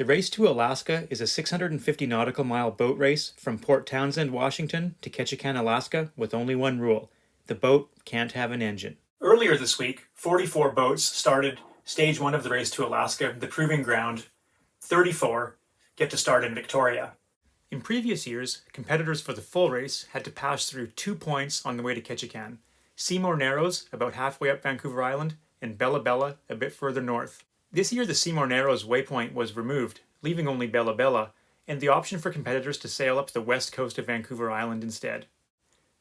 The Race to Alaska is a 650 nautical mile boat race from Port Townsend, Washington to Ketchikan, Alaska with only one rule. The boat can't have an engine. Earlier this week, 44 boats started stage 1 of the Race to Alaska, the proving ground. 34 get to start in Victoria. In previous years, competitors for the full race had to pass through 2 points on the way to Ketchikan. Seymour Narrows, about halfway up Vancouver Island, and Bella Bella, a bit further north. This year the Seymour Narrows waypoint was removed, leaving only Bella Bella, and the option for competitors to sail up the west coast of Vancouver Island instead.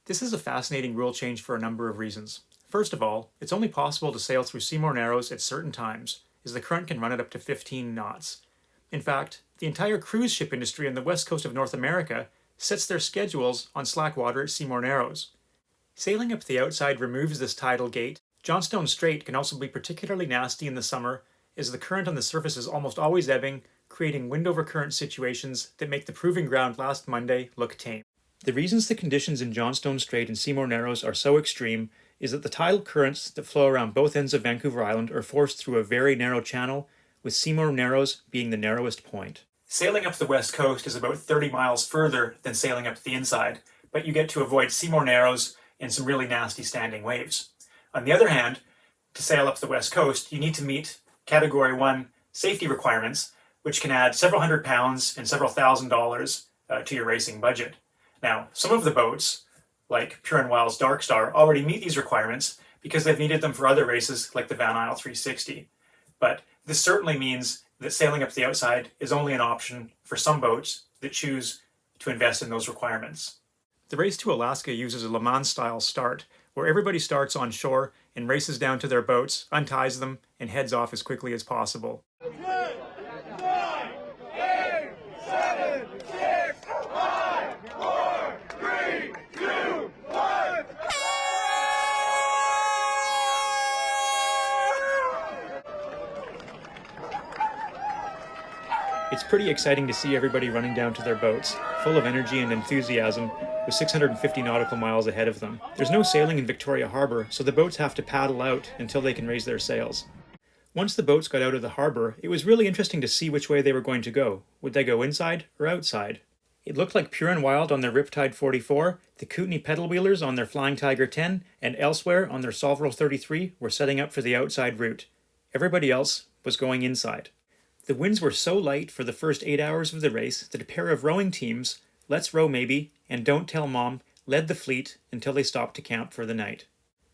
This is a fascinating rule change for a number of reasons. First of all, it's only possible to sail through Seymour Narrows at certain times, as the current can run it up to 15 knots. In fact, the entire cruise ship industry on the west coast of North America sets their schedules on slack water at Seymour Narrows. Sailing up the outside removes this tidal gate. Johnstone Strait can also be particularly nasty in the summer, as the current on the surface is almost always ebbing, creating wind over current situations that make the proving ground last Monday look tame. The reasons the conditions in Johnstone Strait and Seymour Narrows are so extreme is that the tidal currents that flow around both ends of Vancouver Island are forced through a very narrow channel, with Seymour Narrows being the narrowest point. Sailing up the west coast is about 30 miles further than sailing up the inside, but you get to avoid Seymour Narrows and some really nasty standing waves. On the other hand, to sail up the west coast, you need to meet Category 1 safety requirements, which can add several hundred pounds and several $1,000s to your racing budget. Now, some of the boats, like Pure & Wild's Dark Star, already meet these requirements because they've needed them for other races like the Van Isle 360. But this certainly means that sailing up the outside is only an option for some boats that choose to invest in those requirements. The Race to Alaska uses a Le Mans-style start, where everybody starts on shore and races down to their boats, unties them, and heads off as quickly as possible. 10, 9, 8, 7, 6, 5, 4, 3, 2, 1. It's pretty exciting to see everybody running down to their boats, full of energy and enthusiasm, with 650 nautical miles ahead of them. There's no sailing in Victoria Harbour, so the boats have to paddle out until they can raise their sails. Once the boats got out of the harbour, it was really interesting to see which way they were going to go. Would they go inside or outside? It looked like Pure & Wild on their Riptide 44, the Kootenay Pedal Wheelers on their Flying Tiger 10, and Elsewhere on their Solveral 33 were setting up for the outside route. Everybody else was going inside. The winds were so light for the first 8 hours of the race that a pair of rowing teams, Let's Row Maybe and Don't Tell Mom, led the fleet until they stopped to camp for the night.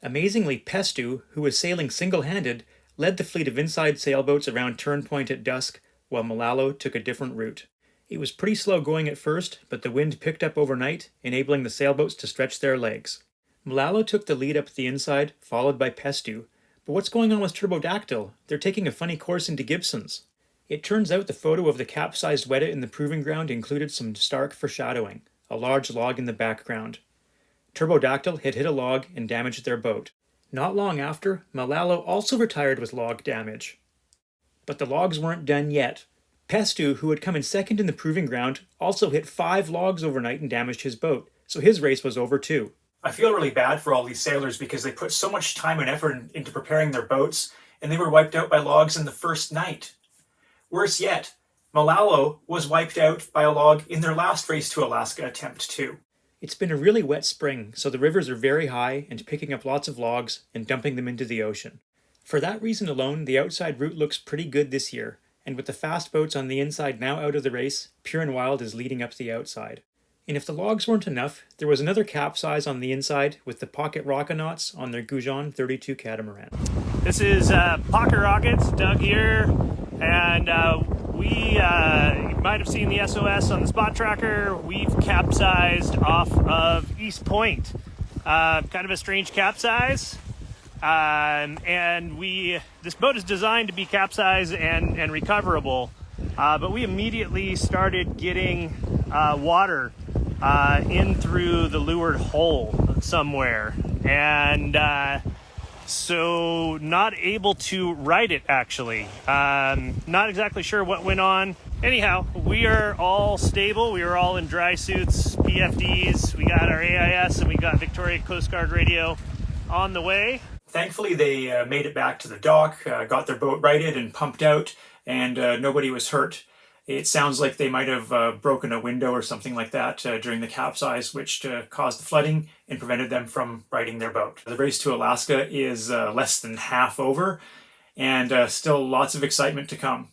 Amazingly, Pestu, who was sailing single-handed, led the fleet of inside sailboats around Turn Point at dusk, while Malalo took a different route. It was pretty slow going at first, but the wind picked up overnight, enabling the sailboats to stretch their legs. Malalo took the lead up the inside, followed by Pestu. But what's going on with Turbodactyl? They're taking a funny course into Gibsons. It turns out the photo of the capsized Weta in the proving ground included some stark foreshadowing, a large log in the background. Turbodactyl had hit a log and damaged their boat. Not long after, Malalo also retired with log damage. But the logs weren't done yet. Pestu, who had come in second in the proving ground, also hit 5 logs overnight and damaged his boat, so his race was over too. I feel really bad for all these sailors because they put so much time and effort into preparing their boats, and they were wiped out by logs in the first night. Worse yet, Malalo was wiped out by a log in their last Race to Alaska attempt too. It's been a really wet spring, so the rivers are very high and picking up lots of logs and dumping them into the ocean. For that reason alone, the outside route looks pretty good this year, and with the fast boats on the inside now out of the race, Pure & Wild is leading up the outside. And if the logs weren't enough, there was another Capsize on the inside with the Pocket Rockanauts on their Goujon 32 catamaran. This is Pocket Rockets, Doug here, and you might have seen the SOS on the spot tracker. We've capsized off of East Point. Kind of a strange capsize. And this boat is designed to be capsize and recoverable, but we immediately started getting water in through the leeward hole somewhere, and so not able to ride it actually. Not exactly sure what went on. Anyhow, we are all stable. We are all in dry suits, PFDs. We got our AIS and we got Victoria Coast Guard radio on the way. Thankfully, they made it back to the dock, got their boat righted and pumped out, and nobody was hurt. It sounds like they might have broken a window or something like that during the capsize, which caused the flooding and prevented them from righting their boat. The race to Alaska is less than half over, and still lots of excitement to come.